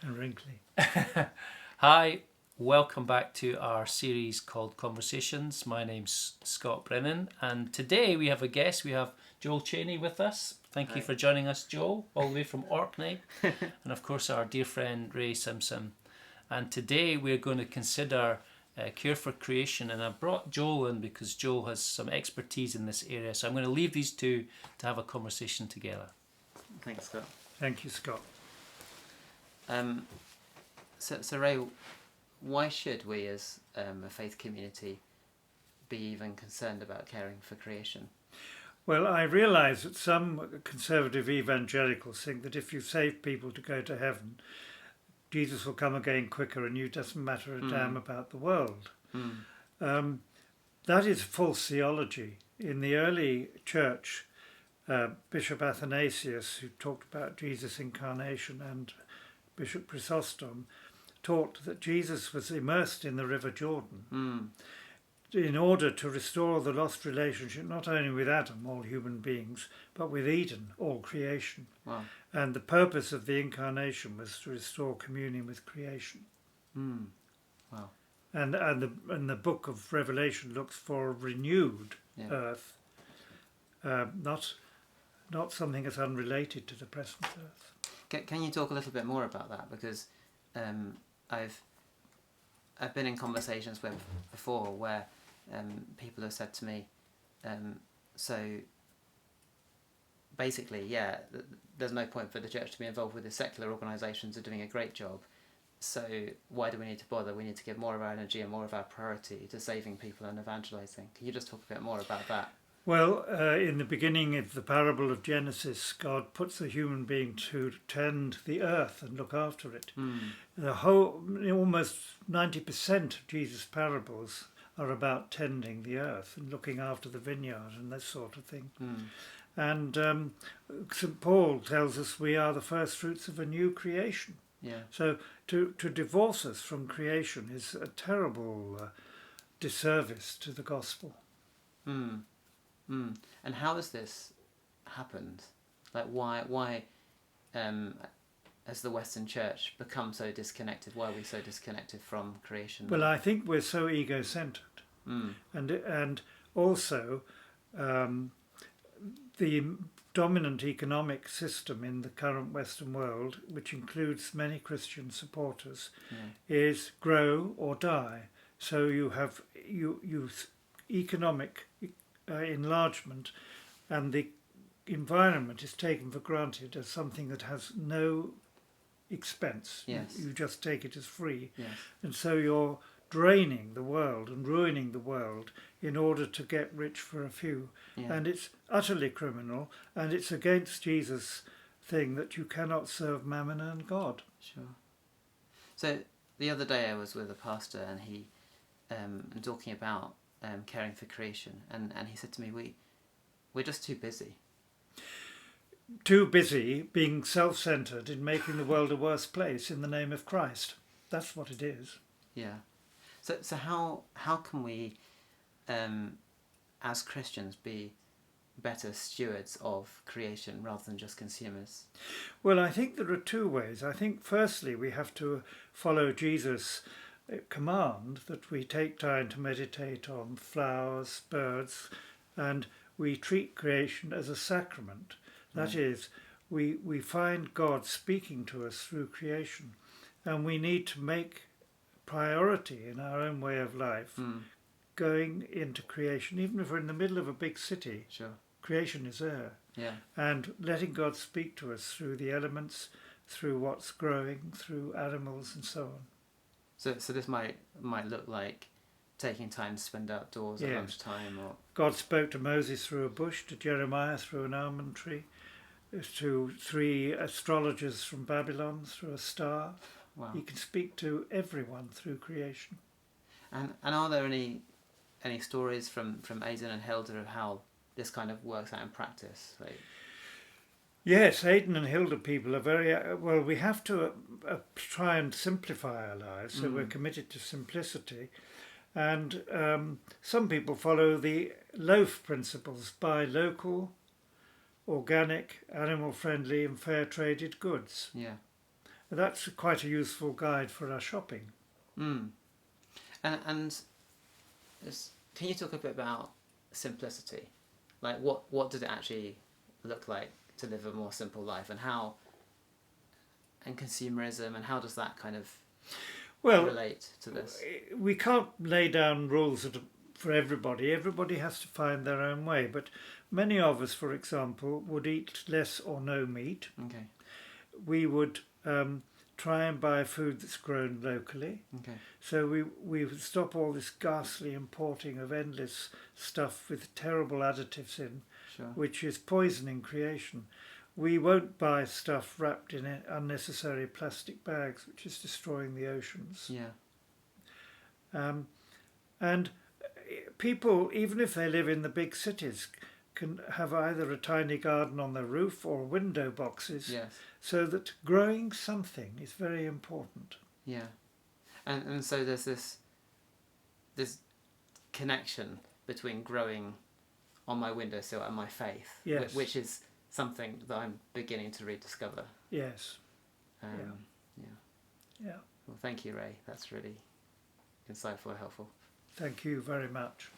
and wrinkly. Hi, welcome back to our series called Conversations. My name's Scott Brennan, and today we have a guest. We have Joel Chaney with us. Thank you for joining us, Joel, all the way from Orkney. And of course, our dear friend Ray Simpson. And today we're going to consider care for creation. And I brought Joel in because Joel has some expertise in this area. So I'm going to leave these two to have a conversation together. Thanks, Scott. Thank you, Scott. So Ray, why should we as a faith community be even concerned about caring for creation? Well, I realise that some conservative evangelicals think that if you save people to go to heaven, Jesus will come again quicker and you doesn't matter a damn about the world. That is false theology. In the early church, Bishop Athanasius, who talked about Jesus' incarnation, and Bishop Chrysostom taught that Jesus was immersed in the River Jordan in order to restore the lost relationship not only with Adam, all human beings, but with Eden, all creation. Wow. And the purpose of the incarnation was to restore communion with creation. Wow. And the book of Revelation looks for a renewed earth, not something that's unrelated to the present earth. Can you talk a little bit more about that? Because I've been in conversations before where people have said to me, so basically, there's no point for the church to be involved with this. Secular organisations are doing a great job. So why do we need to bother? We need to give more of our energy and more of our priority to saving people and evangelising. Can you just talk a bit more about that? Well, in the beginning of the parable of Genesis, God puts the human being to tend the earth and look after it. Almost 90% of Jesus' parables are about tending the earth and looking after the vineyard and that sort of thing. And St. Paul tells us we are the first fruits of a new creation. Yeah. So to divorce us from creation is a terrible disservice to the gospel. And how has this happened? Like, why has the Western Church become so disconnected? Why are we so disconnected from creation? Well, I think we're so ego-centred. And also the dominant economic system in the current Western world, which includes many Christian supporters, is grow or die. So you have economic enlargement, and the environment is taken for granted as something that has no expense. Yes. You just take it as free. Yes. And so you're draining the world and ruining the world in order to get rich for a few. And it's utterly criminal, and it's against Jesus' thing that you cannot serve mammon and God. Sure. So the other day I was with a pastor, and he talking about caring for creation, and he said to me, we're just too busy. Too busy being self-centered in making the world a worse place in the name of Christ. That's what it is. Yeah. So how can we, as Christians, be better stewards of creation rather than just consumers? Well, I think there are two ways. I think firstly we have to follow Jesus' command that we take time to meditate on flowers, birds, and we treat creation as a sacrament. That is, we find God speaking to us through creation, and we need to make priority in our own way of life going into creation. Even if we're in the middle of a big city, creation is there. Yeah. And letting God speak to us through the elements, through what's growing, through animals and so on. So this might look like taking time to spend outdoors at lunchtime, or God spoke to Moses through a bush, to Jeremiah through an almond tree, to 3 astrologers from Babylon through a star. Wow. He can speak to everyone through creation. And are there any stories from Aidan and Hilda of how this kind of works out in practice? Yes, Aidan and Hilda people are very well. We have to try and simplify our lives, so we're committed to simplicity. And some people follow the loaf principles: buy local, organic, animal-friendly and fair-traded goods. Yeah. that's quite a useful guide for our shopping. And can you talk a bit about simplicity? Like what does it actually look like to live a more simple life, and consumerism, and how does that kind of relate to this? We can't lay down rules for everybody. Everybody has to find their own way, but many of us, for example, would eat less or no meat. Okay. We would try and buy food that's grown locally. Okay. So we would stop all this ghastly importing of endless stuff with terrible additives in, Sure. which is poisoning creation. We won't buy stuff wrapped in unnecessary plastic bags, which is destroying the oceans. Yeah. And people, even if they live in the big cities, can have either a tiny garden on their roof or window boxes. Yes. So that growing something is very important. Yeah. And so there's this connection between growing on my windowsill and my faith, Yes. which is something that I'm beginning to rediscover. Yes. Yeah. Well, thank you, Ray. That's really insightful and helpful. Thank you very much.